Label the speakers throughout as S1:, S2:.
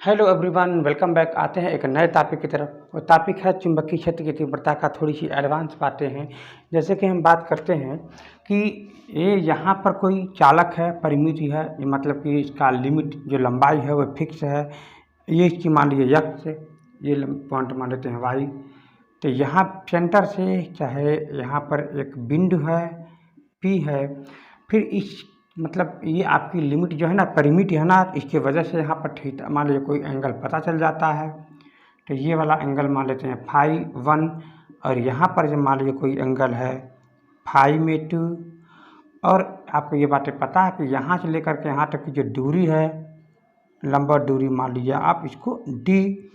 S1: Hello everyone, welcome back. आते हैं एक नए टॉपिक की तरफ। वो टॉपिक है चुंबकीय क्षेत्र की तीव्रता का थोड़ी सी एडवांस बातें हैं। जैसे कि हम बात करते हैं कि ये यहाँ पर कोई चालक है, परिमिति है, ये मतलब कि इसका लिमिट जो लंबाई है वो फिक्स है। ये इसकी मान लीजिए एक्स, ये पॉइंट मान लेते हैं वाई। तो यहाँ सेंटर से चाहे यहाँ पर एक बिंदु है पी है, फिर इस मतलब ये आपकी लिमिट जो है ना, परिमित है ना, इसकी वजह से यहाँ पर थीटा मान लीजिए कोई एंगल पता चल जाता है। तो ये वाला एंगल मान लेते हैं फाइव वन, और यहाँ पर जब मान लीजिए कोई एंगल है फाइव में टू। और आपको ये बातें पता है कि यहाँ से लेकर के यहाँ तक की जो दूरी है, लंबवत दूरी मान लीजिए आप इसको डी।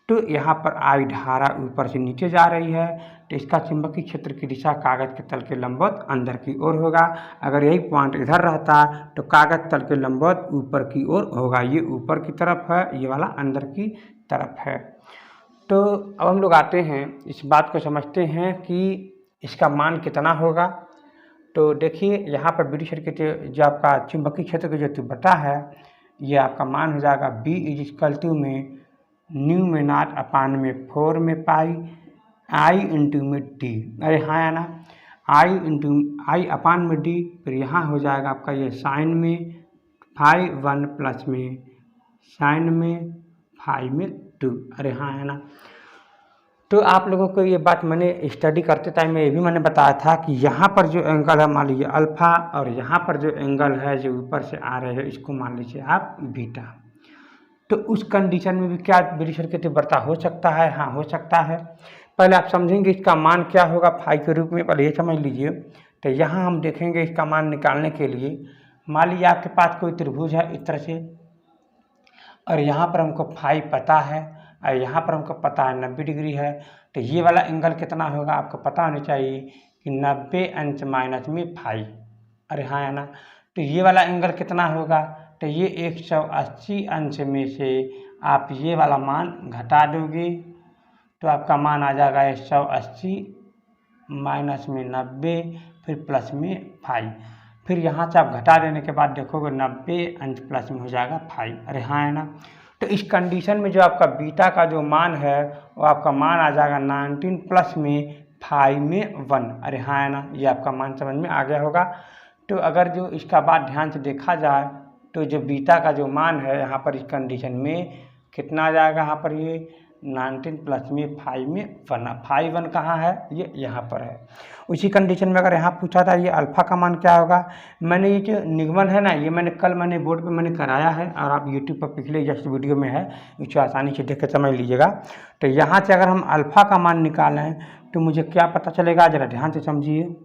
S1: तो यहाँ पर आई धारा ऊपर से नीचे जा रही है, तो इसका चुंबकीय क्षेत्र की दिशा कागज के तल के लंबवत अंदर की ओर होगा। अगर यही पॉइंट इधर रहता तो कागज तल के लंबवत ऊपर की ओर होगा। ये ऊपर की तरफ है, ये वाला अंदर की तरफ है। तो अब हम लोग आते हैं इस बात को समझते हैं कि इसका मान कितना होगा। तो देखिए यहाँ पर विद्युत क्षेत्र के जो आपका चुंबकीय क्षेत्र की जो तीव्रता है, ये आपका मान हो जाएगा बी इज इक्वल टू में न्यू में नॉट अपान में 4 में पाई आई इंटू में डी। अरे हाँ या ना, आई इंटू आई अपान में डी। फिर यहाँ हो जाएगा आपका ये साइन में फाइव वन प्लस में साइन में फाइव में टू। अरे हाँ है ना। तो आप लोगों को ये बात मैंने स्टडी करते टाइम में ये भी मैंने बताया था कि यहाँ पर जो एंगल है मान लीजिए अल्फ़ा, और यहाँ पर जो एंगल है जो ऊपर से आ रहे हैं इसको मान लीजिए आप बीटा। तो उस कंडीशन में भी क्या विद्युत क्षेत्र की तीव्रता हो सकता है? हाँ, हो सकता है। पहले आप समझेंगे इसका मान क्या होगा फाइव के रूप में, पहले ये समझ लीजिए। तो यहाँ हम देखेंगे इसका मान निकालने के लिए, मान लीजिए आपके पास कोई त्रिभुज है इस तरह से, और यहाँ पर हमको फाइव पता है और यहाँ पर हमको पता है 90 डिग्री है। तो ये वाला एंगल कितना होगा आपको पता होना चाहिए कि 90 अंश माइनस में फाइव। अरे हाँ है ना। तो ये वाला एंगल कितना होगा? तो ये 180 अंश में से आप ये वाला मान घटा दोगे तो आपका मान आ जाएगा 180 माइनस में 90 फिर प्लस में 5। फिर यहाँ से आप घटा देने के बाद देखोगे 90 अंश प्लस में हो जाएगा 5। अरे हाँ है ना। तो इस कंडीशन में जो आपका बीटा का जो मान है वो आपका मान आ जाएगा 19 प्लस में 5 में 1। अरे हाँ है ना, ये आपका मान समझ में आ गया होगा। तो अगर जो इसका बात ध्यान से देखा जाए तो जो बीटा का जो मान है यहाँ पर इस कंडीशन में कितना आ जाएगा, यहाँ पर ये 19 प्लस में 5 में 1। 5 1 कहाँ है? ये यहाँ पर है। उसी कंडीशन में अगर यहाँ पूछा था ये अल्फ़ा का मान क्या होगा, मैंने ये जो निगमन है ना, ये मैंने बोर्ड पे मैंने कराया है, और आप यूट्यूब पर पिछले जस्ट वीडियो में है, इसे आसानी से देख के समझ लीजिएगा। तो यहाँ से अगर हम अल्फ़ा का मान निकालें तो मुझे क्या पता चलेगा, ज़रा ध्यान से समझिए।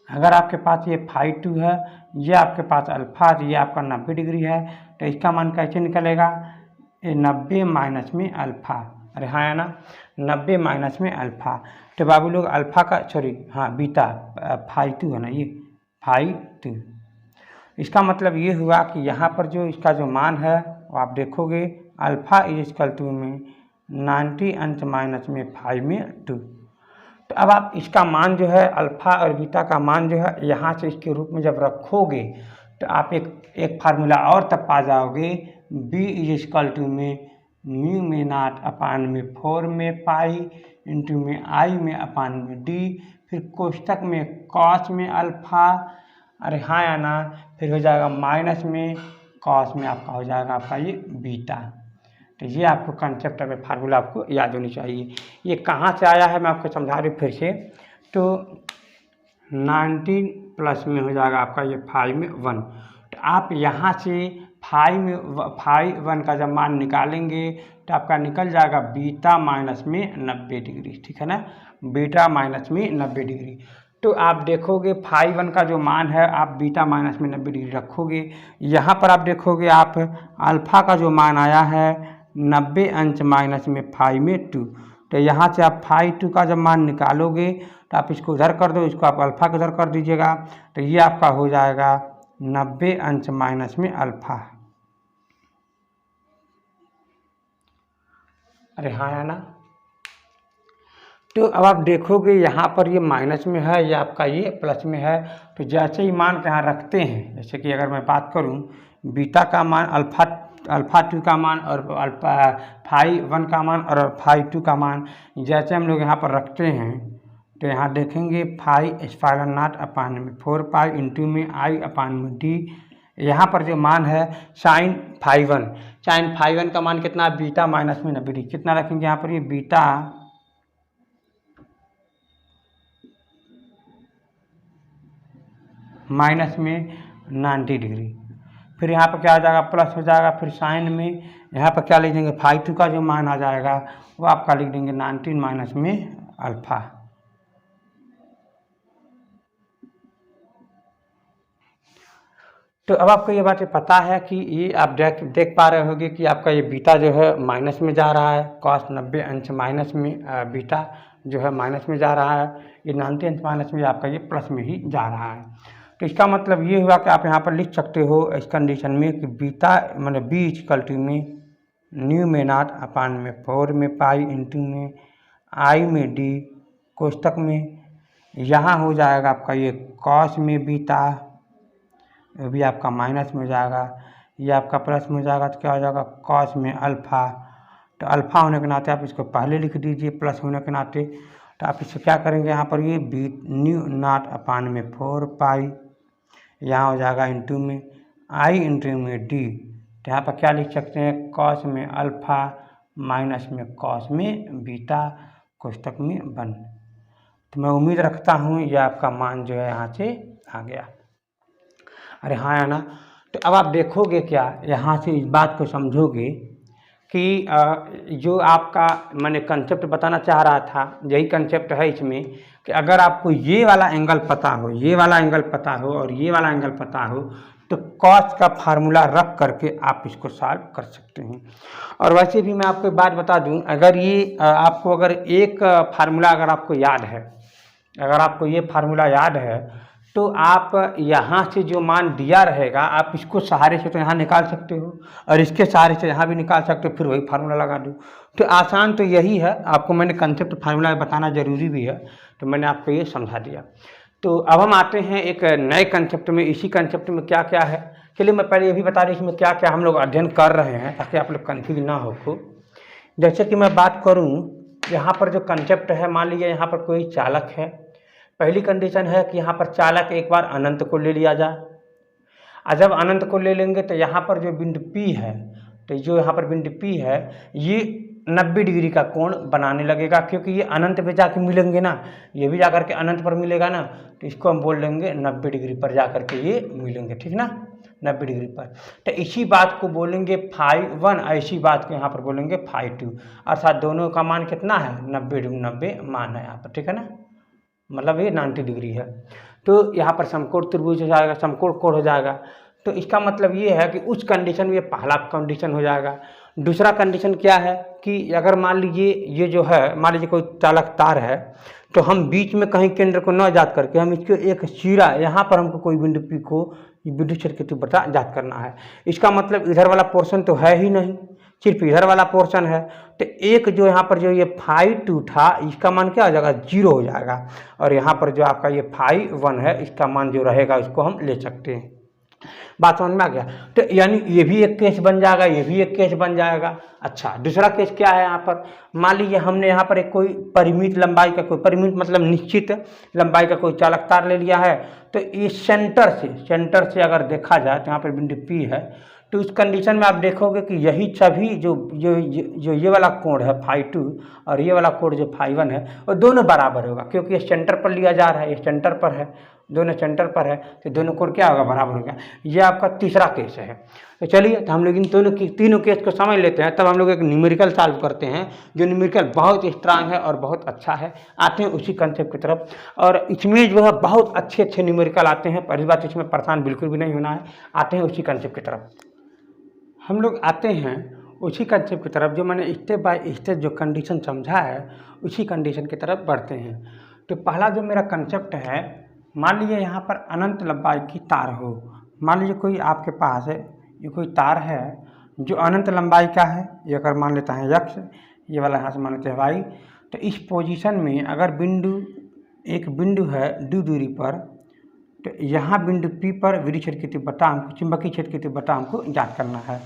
S1: अगर आपके पास ये फाइव टू है, ये आपके पास अल्फ़ा, ये आपका 90 डिग्री है, तो इसका मान कैसे निकलेगा? ये 90 माइनस में अल्फ़ा। अरे हाँ है ना, 90 माइनस में अल्फ़ा। तो बाबू लोग अल्फ़ा का हाँ बीटा फाइव टू है ना, ये फाइव टू। इसका मतलब ये हुआ कि यहाँ पर जो इसका जो मान है वो आप देखोगे अल्फ़ा इज इक्वल टू में 90 अंश माइनस में 5 में 2। तो अब आप इसका मान जो है अल्फ़ा और बीटा का मान जो है यहाँ से इसके रूप में जब रखोगे तो आप एक फार्मूला और तब पा जाओगे, बी इज इक्वल टू में म्यू में नॉट अपान में 4 में पाई इंटू में आई में अपान में डी, फिर कोष्टक में कॉस में अल्फ़ा। अरे हाँ या ना, फिर हो जाएगा माइनस में कॉस में आपका हो जाएगा आपका ये बीटा। तो ये आपको कंसेप्ट में फार्मूला आपको याद होनी चाहिए। ये कहाँ से आया है मैं आपको समझा रही फिर से। तो 19 प्लस में हो जाएगा आपका ये 5 में 1। तो आप यहाँ से 5 1 का जब मान निकालेंगे तो आपका निकल जाएगा बीटा माइनस में 90 डिग्री। ठीक है ना, बीटा माइनस में 90 डिग्री। तो आप देखोगे 5 1 का जो मान है आप बीटा माइनस में 90 डिग्री रखोगे। यहाँ पर आप देखोगे आप अल्फ़ा का जो मान आया है 90 अंश माइनस में 5 में 2। तो यहाँ से आप 5 2 का जब मान निकालोगे तो आप इसको उधर कर दो, इसको आप अल्फ़ा को उधर कर दीजिएगा, तो ये आपका हो जाएगा 90 अंश माइनस में अल्फ़ा। अरे हाँ है ना। तो अब आप देखोगे यहाँ पर ये माइनस में है या आपका ये प्लस में है। तो जैसे ही मान के यहाँ रखते हैं, जैसे कि अगर मैं बात करूँ बीटा का मान अल्फ़ा 2 का मान और अल्फ़ा फाई 1 का मान और फाई 2 का मान जैसे हम लोग यहाँ पर रखते हैं, तो यहाँ देखेंगे फाई एप्सिलॉन नॉट अपान में 4 पाई इंटू में आई अपान में डी। यहाँ पर जो मान है साइन फाई 1 का मान कितना, बीटा माइनस में 90 डिग्री। कितना रखेंगे यहाँ पर, ये बीटा माइनस में 90 डिग्री। फिर यहाँ पर क्या आ जाएगा, प्लस हो जाएगा। फिर साइन में यहाँ पर क्या लिख देंगे, फाई 2 का जो मान आ जाएगा वो आपका लिख देंगे 19 माइनस में अल्फ़ा। तो अब आपको ये बातें पता है कि ये आप देख पा रहे होंगे कि आपका ये बीटा जो है माइनस में जा रहा है, cos 90 अंश माइनस में बीटा जो है माइनस में जा रहा है, ये 90 अंश माइनस में आपका ये प्लस में ही जा रहा है। तो इसका मतलब ये हुआ कि आप यहाँ पर लिख सकते हो इस कंडीशन में कि बीटा मतलब बी इक्वल टू में न्यू में नॉट अपान में 4 में पाई इंटू में आई में डी कोष्टक में, यहाँ हो जाएगा आपका ये कॉस में बीटा, ये भी आपका माइनस में जाएगा, ये आपका प्लस में जाएगा। तो क्या हो जाएगा, कॉस में अल्फ़ा। तो अल्फ़ा होने के नाते आप इसको पहले लिख दीजिए प्लस होने के नाते। तो आप इससे क्या करेंगे, यहाँ पर ये बी न्यू नॉट अपान में 4 पाई, यहाँ हो जाएगा इंटू में आई इंटू में डी। तो यहाँ पर क्या लिख सकते हैं, कॉस में अल्फ़ा माइनस में कॉस में बीटा कोष्टक में 1। तो मैं उम्मीद रखता हूँ यह आपका मान जो है यहाँ से आ गया। अरे हाँ है ना। तो अब आप देखोगे क्या, यहाँ से इस बात को समझोगे कि जो आपका मैंने कंसेप्ट बताना चाह रहा था, यही कंसेप्ट है इसमें कि अगर आपको ये वाला एंगल पता हो, ये वाला एंगल पता हो और ये वाला एंगल पता हो, तो कॉस का फार्मूला रख करके आप इसको सॉल्व कर सकते हैं। और वैसे भी मैं आपको एक बात बता दूं, अगर ये आपको अगर एक फार्मूला अगर आपको याद है, अगर आपको ये फार्मूला याद है, तो आप यहाँ से जो मान दिया रहेगा आप इसको सहारे से तो यहाँ निकाल सकते हो और इसके सहारे से यहाँ भी निकाल सकते हो, फिर वही फार्मूला लगा दो। तो आसान तो यही है, आपको मैंने कंसेप्ट फार्मूला बताना ज़रूरी भी है, तो मैंने आपको ये समझा दिया। तो अब हम आते हैं एक नए कंसेप्ट में। इसी कंसेप्ट में क्या क्या है, चलिए मैं पहले ये भी बता दें इसमें क्या क्या हम लोग अध्ययन कर रहे हैं, ताकि आप लोग कन्फ्यूज ना हो। जैसे कि मैं बात करूँ, यहाँ पर जो कंसेप्ट है, मान लीजिए यहाँ पर कोई चालक है। पहली कंडीशन है कि यहाँ पर चालक एक बार अनंत को ले लिया जाए, और जब अनंत को ले लेंगे तो यहाँ पर जो बिंदु P है, तो जो यहाँ पर बिंदु P है ये 90 डिग्री का कोण बनाने लगेगा, क्योंकि ये अनंत पे जाके मिलेंगे ना, ये भी जाकर के अनंत पर मिलेगा ना, तो इसको हम बोल देंगे 90 डिग्री पर जाकर के ये मिलेंगे, ठीक ना, 90 डिग्री पर। तो इसी बात को बोलेंगे फाई 1, ऐसी बात को यहाँ पर बोलेंगे फाई 2, अर्थात दोनों का मान कितना है, 90 मान है यहाँ पर, ठीक है ना, मतलब ये 90 डिग्री है। तो यहाँ पर समकोण त्रिभुज हो जाएगा, समकोण कोण हो जाएगा। तो इसका मतलब ये है कि उस कंडीशन में ये पहला कंडीशन हो जाएगा। दूसरा कंडीशन क्या है कि अगर मान लीजिए ये जो है, मान लीजिए कोई चालक तार है, तो हम बीच में कहीं केंद्र को न जात करके हम इसको एक चीरा, यहाँ पर हमको कोई बिंदु P को विद्युत क्षेत्र की तीव्रता ज्ञात करना है। इसका मतलब इधर वाला पोर्शन तो है ही नहीं, सिर्फ इधर वाला पोर्शन है। तो एक जो यहाँ पर जो ये फाई 2 था, इसका मान क्या हो जाएगा, 0 हो जाएगा, और यहाँ पर जो आपका ये फाई 1 है, इसका मान जो रहेगा इसको हम ले सकते हैं। बात समझ में आ गया। तो यानी ये भी एक केस बन जाएगा, ये भी एक केस बन जाएगा। अच्छा, दूसरा केस क्या है, यहाँ पर मान लीजिए हमने यहाँ पर एक कोई परिमित लंबाई का, कोई परिमित मतलब निश्चित लंबाई का कोई चालक तार ले लिया है। तो ये सेंटर से अगर देखा जाए तो यहाँ पर बिंदु P है, तो उस कंडीशन में आप देखोगे कि यही सभी जो ये वाला कोण है फाई 2 और ये वाला कोण जो फाई 1 है, वो दोनों बराबर होगा, क्योंकि ये सेंटर पर लिया जा रहा है, ये सेंटर पर है, दोनों सेंटर पर है, तो दोनों कोण क्या होगा, बराबर होगा। ये आपका तीसरा केस है। तो चलिए, तो हम लोग इन तीनों केस को समझ लेते हैं, तब हम लोग एक न्यूमेरिकल सॉल्व करते हैं, जो न्यूमेरिकल बहुत स्ट्रांग है और बहुत अच्छा है। आते हैं उसी कंसेप्ट की तरफ, और इसमें जो है बहुत अच्छे न्यूमेरिकल आते हैं। पहली बात, इसमें परेशान बिल्कुल भी नहीं होना है। आते हैं उसी कंसेप्ट की तरफ, हम लोग आते हैं उसी कंसेप्ट की तरफ, जो मैंने स्टेप बाय स्टेप जो कंडीशन समझा है, उसी कंडीशन की तरफ बढ़ते हैं। तो पहला जो मेरा कंसेप्ट है, मान लीजिए यहाँ पर अनंत लंबाई की तार हो। मान लीजिए कोई आपके पास है, ये कोई तार है जो अनंत लंबाई का है, ये अगर मान लेता है x, ये वाला यहाँ से मान लेते हैं y। तो इस पोजीशन में अगर एक बिंदु है डी दूरी पर, तो यहाँ बिंदु P पर विद्युत क्षेत्र की तीव्रता हमको, चुंबकीय क्षेत्र की तीव्रता हमको ज्ञात करना है।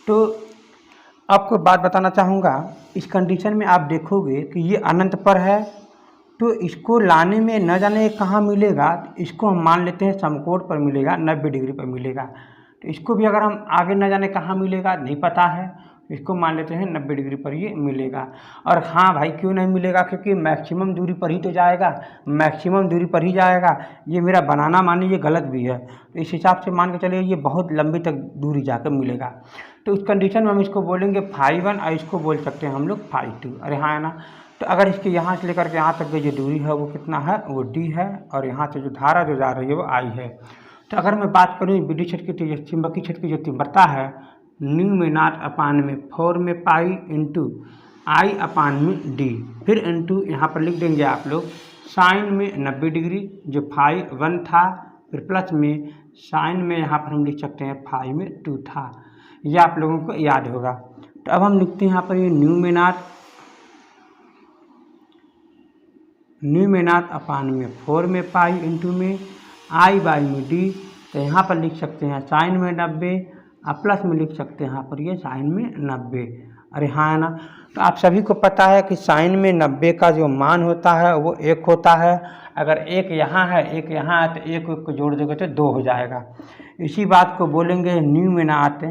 S1: तो आपको बात बताना चाहूँगा, इस कंडीशन में आप देखोगे कि ये अनंत पर है, तो इसको लाने में न जाने कहाँ मिलेगा, इसको हम मान लेते हैं समकोण पर मिलेगा, 90 डिग्री पर मिलेगा। तो इसको भी अगर हम आगे न जाने कहाँ मिलेगा नहीं पता है, इसको मान लेते हैं 90 डिग्री पर ये मिलेगा। और हाँ भाई क्यों नहीं मिलेगा, क्योंकि मैक्सिमम दूरी पर ही तो जाएगा, मैक्सिमम दूरी पर ही जाएगा। ये मेरा बनाना मानिए ये गलत भी है, तो इस हिसाब से मान के चलिए ये बहुत लंबी तक दूरी जाकर मिलेगा। तो उस कंडीशन में हम इसको बोलेंगे φ1 और इसको बोल सकते हैं हम लोग φ2। अरे हाँ है ना। तो अगर इसके यहाँ से लेकर के यहाँ तक की जो दूरी है वो कितना है, वो d है, और यहाँ से जो धारा जो जा रही है वो I है। तो अगर मैं बात करूँ विद्युत क्षेत्र की, चुंबकीय क्षेत्र की जो तीव्रता है, न्यू में नॉट अपान में 4 में पाई इंटू आई अपान में डी, फिर इंटू यहाँ पर लिख देंगे आप लोग साइन में 90 डिग्री जो φ1 था, फिर प्लस में साइन में यहाँ पर हम लिख सकते हैं φ में 2 था। यह आप लोगों को याद होगा। तो अब हम लिखते हैं यहाँ पर ये न्यू में नॉट अपान में 4 में पाई इंटू में आई बाई में डी। तो यहाँ पर लिख सकते हैं साइन में 90 और प्लस में लिख सकते हैं यहाँ पर ये साइन में 90। अरे हाँ है ना। तो आप सभी को पता है कि साइन में 90 का जो मान होता है वो 1 होता है। अगर एक यहाँ है एक यहाँ है तो एक को जोड़ दोगे तो 2 हो जाएगा। इसी बात को बोलेंगे न्यू में नॉट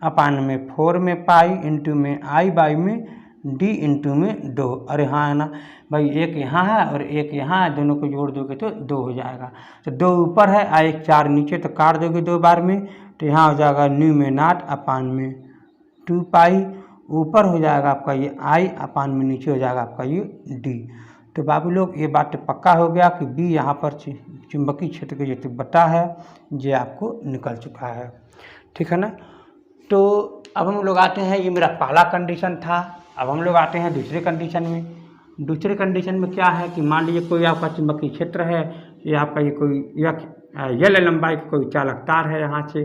S1: अपान में 4 में पाई इंटू में आई बाई में डी इंटू में 2। अरे हाँ है ना भाई, एक यहाँ है और एक यहाँ है, दोनों को जोड़ दोगे तो 2 हो जाएगा। तो 2 ऊपर है और एक 4 नीचे, तो काट दोगे 2 बार में, तो यहाँ हो जाएगा न्यू में नॉट अपान में 2 पाई, ऊपर हो जाएगा आपका ये आई अपान में नीचे हो जाएगा आपका ये डी। तो बाबू लोग ये बात पक्का हो गया कि बी यहाँ पर चुंबकीय क्षेत्र की जो तीव्रता है ये आपको निकल चुका है। ठीक है ना। तो अब हम लोग आते हैं, ये मेरा पहला कंडीशन था। अब हम लोग आते हैं दूसरे कंडीशन में। दूसरे कंडीशन में क्या है कि मान लीजिए कोई आपका चुंबकीय क्षेत्र है, ये आपका ये कोई यल लंबाई का कोई चालक तार है यहाँ से,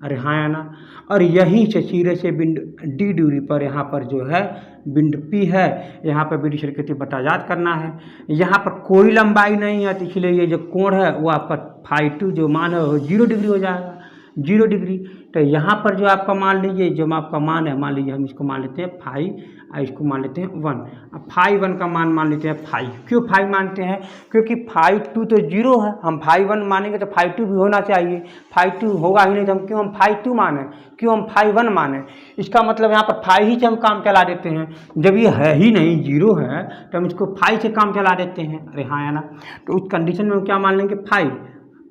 S1: अरे हाँ है ना, और यहीं से सिरे से बिंदु डी दूरी पर यहाँ पर जो है बिंदु P है, यहाँ पर विद्युत क्षेत्र की तीव्रता याद करना है। यहाँ पर कोई लंबाई नहीं है, तो इसलिए ये जो कोण है वो आपका φ2 जो मान है वो 0 डिग्री हो जाएगा, 0 डिग्री। तो यहाँ पर जो आपका मान लीजिए जो आपका मान है, मान लीजिए हम इसको मान लेते हैं फाई और इसको मान लेते हैं 1। अब φ1 का मान लेते हैं फाई। क्यों फाई मानते हैं, क्योंकि φ2 तो 0 है, हम φ1 मानेंगे तो φ2 भी होना चाहिए, φ2 होगा ही नहीं तो हम क्यों हम φ2 माने, क्यों हम φ1 माने। इसका मतलब यहाँ पर फाई ही से हम काम चला देते हैं, जब ये है ही नहीं 0 है तो हम इसको फाई से काम चला देते हैं। अरे हाँ है ना। तो उस कंडीशन में हम क्या मान लेंगे फाई,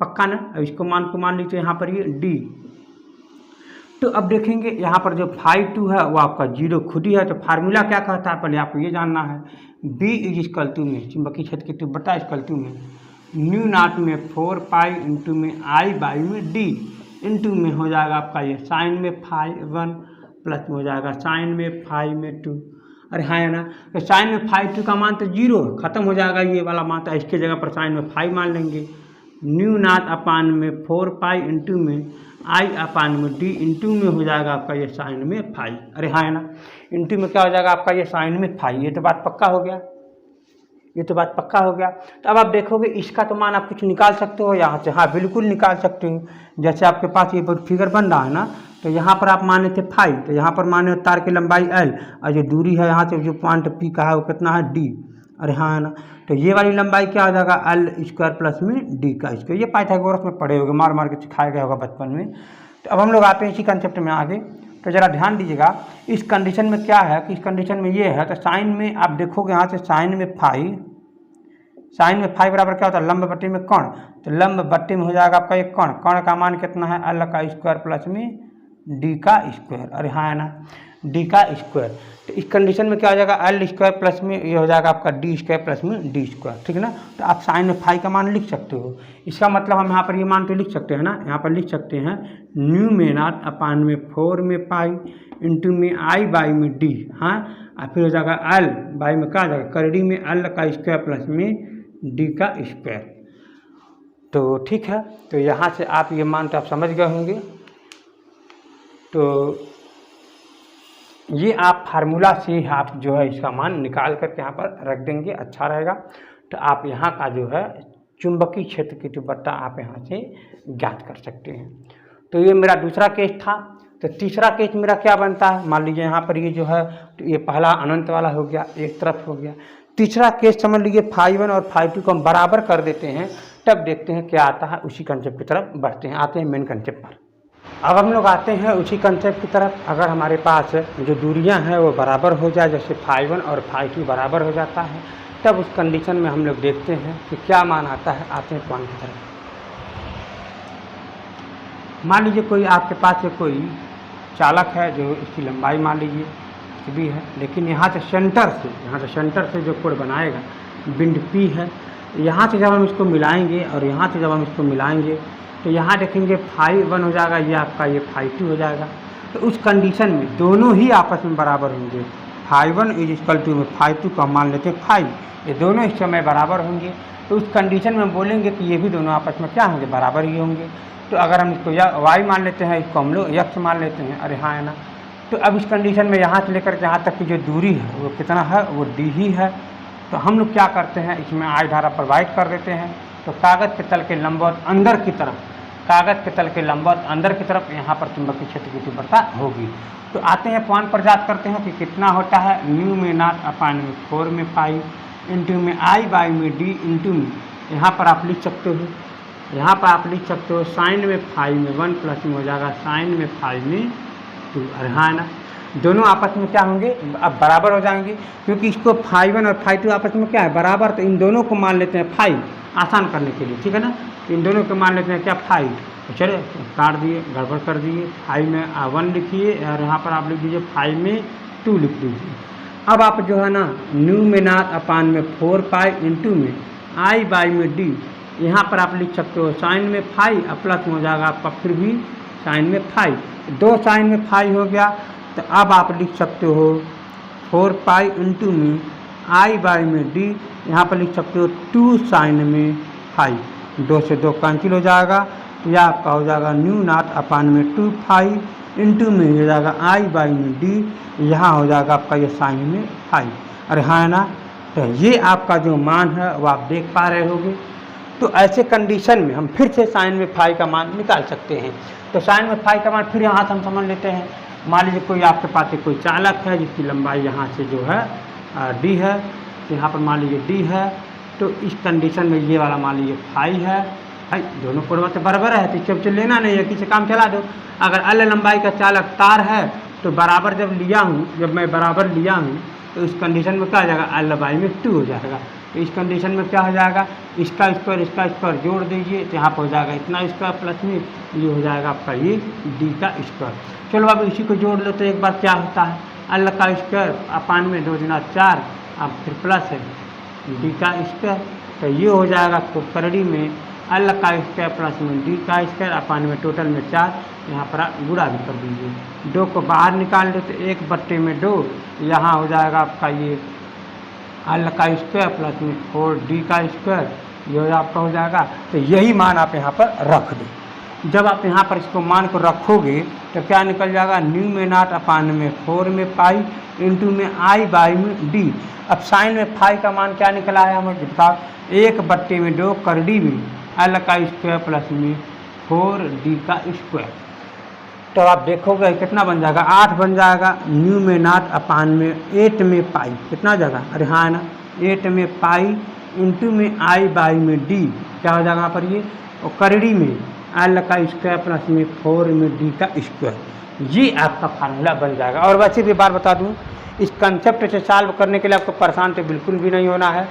S1: पक्का ना। अब इसको मान लीजिए यहाँ पर ये डी। तो अब देखेंगे यहाँ पर जो φ2 है वो आपका 0 खुद ही है। तो फार्मूला क्या कहता है पहले आपको ये जानना है। B इज इक्वल टू में चुंबकीय क्षेत्र की तीव्रता इक्वल टू में न्यू नॉट में 4 पाई इंटू में आई बाई में डी इंटू में हो जाएगा आपका ये साइन में φ1 प्लस में हो जाएगा साइन में φ में 2। अरे हाँ है ना। तो साइन में φ2 का मान तो 0 खत्म हो जाएगा ये वाला मान, तो इसके जगह पर साइन में φ मान लेंगे। न्यू नॉट अपान में 4 पाई इंटू में आई अपान में डी इंटू में हो जाएगा आपका ये साइन में फाई। अरे हाँ है ना। इंटू में क्या हो जाएगा आपका ये साइन में फाई। ये तो बात पक्का हो गया, ये तो बात पक्का हो गया। तो अब आप देखोगे इसका तो मान आप कुछ निकाल सकते हो यहाँ से, हाँ बिल्कुल निकाल सकते हो। जैसे आपके पास ये फिगर बन रहा है ना, तो यहाँ पर आप माने थे फाई, तो यहाँ पर माने तार की लंबाई एल और जो दूरी है यहाँ से जो पॉइंट पी का है वो कितना है डी। अरे हाँ है ना। तो ये वाली लंबाई क्या हो जाएगा एल स्क्वायर प्लस में डी का स्क्वायर। ये पाइथागोरस में पढ़े होगे, मार मार के सिखाया गया होगा बचपन में। तो अब हम लोग आते हैं इसी कंसेप्ट में आगे। तो ज़रा ध्यान दीजिएगा इस कंडीशन में क्या है कि इस कंडीशन में ये है, तो साइन में आप देखोगे यहाँ से साइन में फाई बराबर क्या होता है लंब बट्टे में कर्ण। तो लंब बट्टे में हो जाएगा आपका एक कर्ण, कर्ण का मान कितना है एल का स्क्वायर प्लस में डी का स्क्वायर। अरे हाँ है ना, डी का स्क्वायर। तो इस कंडीशन में क्या हो जाएगा एल स्क्वायर प्लस में ये हो जाएगा आपका डी स्क्वायर प्लस में डी स्क्वायर। ठीक है ना। तो आप साइन में फाई का मान लिख सकते हो। इसका मतलब हम यहाँ पर ये मान तो लिख सकते हैं ना, यहाँ पर लिख सकते हैं न्यू में नॉट अपान में 4 में पाई इंटू में आई बाई में डी, हाँ, और फिर हो जाएगा एल बाई में क्या हो जाएगा करड़ी में एल का स्क्वायर प्लस में डी का स्क्वायर। तो ठीक है। तो यहाँ से आप ये मान तो आप समझ गए होंगे। तो ये आप फार्मूला से आप जो है इसका मान निकाल करके यहाँ पर रख देंगे, अच्छा रहेगा। तो आप यहाँ का जो है चुंबकीय क्षेत्र की तीव्रता आप यहाँ से ज्ञात कर सकते हैं। तो ये मेरा दूसरा केस था। तो तीसरा केस मेरा क्या बनता है, मान लीजिए यहाँ पर ये जो है, तो ये पहला अनंत वाला हो गया, एक तरफ हो गया। तीसरा केस समझ लीजिए φ1 और φ2 को हम बराबर कर देते हैं, तब देखते हैं क्या आता है। उसी कंसेप्ट की तरफ बढ़ते हैं, आते हैं मेन कंसेप्ट पर। अब हम लोग आते हैं उसी कंसेप्ट की तरफ। अगर हमारे पास जो दूरियां हैं वो बराबर हो जाए, जैसे φ1 और φ2 बराबर हो जाता है, तब उस कंडीशन में हम लोग देखते हैं कि क्या मान आता है। आते हैं पॉइंट की तरफ। मान लीजिए कोई आपके पास कोई चालक है, जो इसकी लंबाई मान लीजिए भी है, लेकिन यहाँ से सेंटर से जो कोण बनाएगा बिंदु P है, यहाँ से जब हम इसको मिलाएंगे और यहाँ से जब हम इसको मिलाएंगे तो यहाँ देखेंगे φ1 हो जाएगा, ये आपका ये φ2 हो जाएगा। तो उस कंडीशन में दोनों ही आपस में बराबर होंगे। φ1 = में φ2 का मान लेते हैं φ, ये दोनों इस समय बराबर होंगे। तो उस कंडीशन में हम बोलेंगे कि ये भी दोनों आपस में क्या होंगे, बराबर ही होंगे। तो अगर हम इसको y मान लेते हैं, इसको हम लोग x मान लेते हैं, अरे हाँ है ना। तो अब इस कंडीशन में यहाँ से लेकर के यहाँ तक की जो दूरी है वो कितना है, वो d ही है। तो हम लोग क्या करते हैं, इसमें I धारा प्रवाहित कर देते हैं। तो कागज़ के तल के लंबवत अंदर की तरफ यहाँ पर चुंबकीय क्षेत्र की तीव्रता होगी। तो आते हैं पॉइंट पर, याद करते हैं कि कितना होता है, न्यू में 0/4 में पाई इंटू में I में d इंटू में, यहाँ पर आप लिख सकते हो साइन में फाई में 1 प्लस में हो जाएगा साइन में फाई में 2। अरे हाँ है ना, दोनों आपस में क्या होंगे, अब बराबर हो जाएंगे, क्योंकि इसको φ1 और φ2 आपस में क्या है, बराबर। तो इन दोनों को मान लेते हैं फाई, आसान करने के लिए, ठीक है ना। इन दोनों को मान लेते हैं क्या, फाई। तो चले काट दिए, गड़बड़ कर दिए। फाई में 1 लिखिए और यहाँ पर आप लिख दीजिए फाई में 2 लिख दीजिए। अब आप जो है ना न्यू में 0/4 पाई इंटू में I में d, यहाँ पर आप लिख सकते हो साइन में फाई, प्लस हो जाएगा आपका फिर भी साइन में फाई, 2 साइन में फाई हो गया। तो अब आप लिख सकते हो 4 पाई इंटू में I में d, यहाँ पर लिख सकते हो 2 साइन में फाई, 2 से 2 कैंसिल हो जाएगा। तो यह आपका हो जाएगा न्यू 0/2 फाई इंटू में हो जाएगा I में d, यहाँ हो जाएगा आपका ये साइन में फाई। अरे हाँ है ना। तो ये आपका जो मान है वो आप देख पा रहे होंगे। तो ऐसे कंडीशन में हम फिर से साइन में फाई का मान निकाल सकते हैं। तो साइन में फाई का मान फिर यहाँ से हम समझ लेते हैं। मान लीजिए कोई आपके पास कोई चालक है जिसकी लंबाई यहाँ से जो है d है, तो यहाँ पर मान लीजिए d है। तो इस कंडीशन में ये वाला मान लीजिए फाई है, भाई दोनों कोण तो बराबर है, तो इससे कुछ लेना नहीं है, किसी काम चला दो। अगर अल लंबाई का चालक तार है तो बराबर जब मैं बराबर लिया हूँ तो इस कंडीशन में क्या हो जाएगा, L में 2 हो जाएगा। तो इस कंडीशन में क्या हो जाएगा, इसका स्क्वायर जोड़ दीजिए, तो यहाँ पर हो जाएगा इतना स्क्वायर प्लस में ये हो जाएगा आपका ये d का स्क्वायर। चलो अब इसी को जोड़ लो तो एक बार क्या होता है, L का स्क्वायर अपान में 2 गुना 4, अब फिर प्लस है d का स्क्वायर। तो ये हो जाएगा आपको करड़ी में L का स्क्वायर प्लस में d का स्क्वायर अपान में टोटल में 4, यहाँ पर आप गुणा भी कर दीजिए। 2 को बाहर निकाल दो तो 1/2, यहाँ हो जाएगा आपका ये L का स्क्वायर प्लस में 4d का स्क्वायर, ये आपका हो जाएगा। तो यही मान आप यहाँ पर रख दो। जब आप यहाँ पर इसको मान को रखोगे तो क्या निकल जाएगा, न्यू में 0/4 में पाई इंटू में I में d। अब साइन में फाई का मान क्या निकला है हमें बताओ, 1/2 करड़ी में L का स्क्वायर प्लस में 4d का स्क्वायर। तो आप देखोगे कितना बन जाएगा, 8 बन जाएगा। न्यू में 0/8 में पाई कितना हो जाएगा, अरे हाँ है ना, 8 में पाई इंटू में I में d, क्या हो जाएगा यहाँ पर ये, और करड़ी में L का स्क्वायर प्लस में 4 में d का स्क्वायर। ये आपका फार्मूला बन जाएगा। और वैसे भी बार बता दूँ, इस कंसेप्ट से सॉल्व करने के लिए आपको परेशान तो बिल्कुल भी नहीं होना है।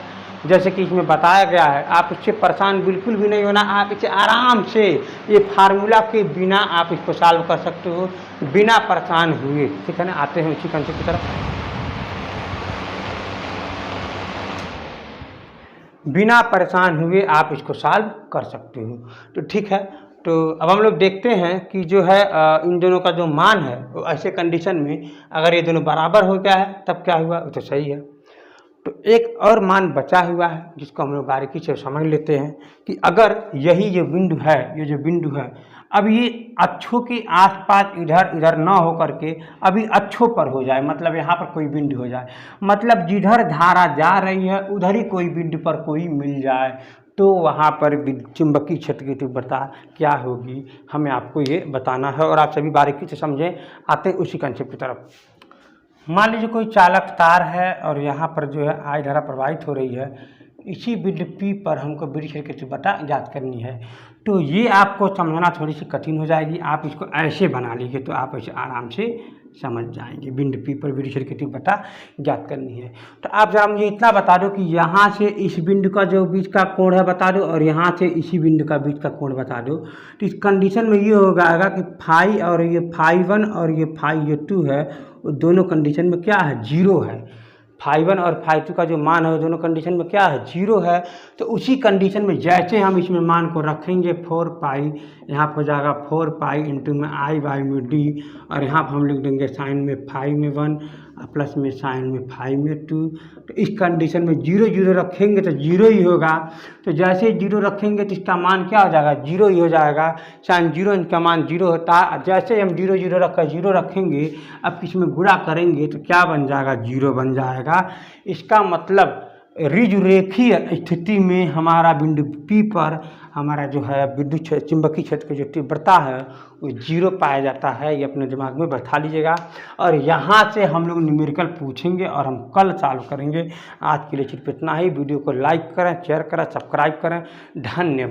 S1: जैसे कि इसमें बताया गया है, आप इससे परेशान बिल्कुल भी नहीं होना। आप इसे आराम से ये फार्मूला के बिना आप इसको सॉल्व कर सकते हो, बिना परेशान हुए, ठीक है ना। आते हैं उसी कंसेप्ट की तरफ। बिना परेशान हुए आप इसको सॉल्व कर सकते हो। तो ठीक है, तो अब हम लोग देखते हैं कि जो है इन दोनों का जो मान है वो ऐसे कंडीशन में अगर ये दोनों बराबर हो गया है तब क्या हुआ, तो सही है। तो एक और मान बचा हुआ है जिसको हम लोग बारीकी से समझ लेते हैं कि अगर यही जो बिंदु है, ये जो बिंदु है, अब ये अक्षों के आसपास इधर इधर ना हो करके अभी अक्षों पर हो जाए, मतलब यहाँ पर कोई बिंदु हो जाए, मतलब जिधर धारा जा रही है उधर ही कोई बिंदु पर कोई मिल जाए, तो वहाँ पर चुंबकीय क्षेत्र की तीव्रता क्या होगी, हमें आपको ये बताना है और आप सभी बारीकी से समझें। आते हैं उसी कंसेप्ट की तरफ। मान लीजिए कोई चालक तार है और यहाँ पर जो है I धारा प्रवाहित हो रही है, इसी बिंदु P पर हमको विद्युत क्षेत्र की तीव्रता ज्ञात करनी है। तो ये आपको समझना थोड़ी सी कठिन हो जाएगी, आप इसको ऐसे बना लीजिए तो आप ऐसे आराम से समझ जाएंगे। बिंदु P पर विद्युत क्षेत्र की तीव्रता ज्ञात करनी है। तो आप जरा मुझे इतना बता दो कि यहाँ से इस बिंदु का जो बीच का कोण है बता दो और यहाँ से इसी बिंदु का बीच का कोण बता दो। तो इस कंडीशन में ये हो जाएगा कि फाई और ये फाई 1 और ये फाई 2 है, दोनों कंडीशन में क्या है, जीरो है। फाई 1 और फाई 2 का जो मान है दोनों कंडीशन में क्या है, जीरो है। तो उसी कंडीशन में जैसे हम इसमें मान को रखेंगे 4 पाई, यहाँ पर हो जाएगा 4 पाई इंटू में I बाई में D, और यहाँ पर हम लिख देंगे साइन में फाई में 1 प्लस में साइन में फाई में 2। तो इस कंडीशन में जीरो जीरो रखेंगे तो जीरो ही होगा। तो जैसे ही जीरो रखेंगे तो इसका मान क्या हो जाएगा, जीरो ही हो जाएगा। साइन जीरो इनका मान जीरो होता है। जैसे हम जीरो जीरो रखकर जीरो रखेंगे, अब इसमें गुणा करेंगे तो क्या बन जाएगा, जीरो बन जाएगा। इसका मतलब ऋजुरेखीय स्थिति में हमारा बिंदु P पर हमारा जो है विद्युत चुंबकीय क्षेत्र की जो तीव्रता है वो जीरो पाया जाता है। ये अपने दिमाग में बैठा लीजिएगा और यहाँ से हम लोग न्यूमेरिकल पूछेंगे और हम कल सॉल्व करेंगे। आज के लिए सिर्फ इतना ही। वीडियो को लाइक करें, शेयर करें, सब्सक्राइब करें। धन्यवाद।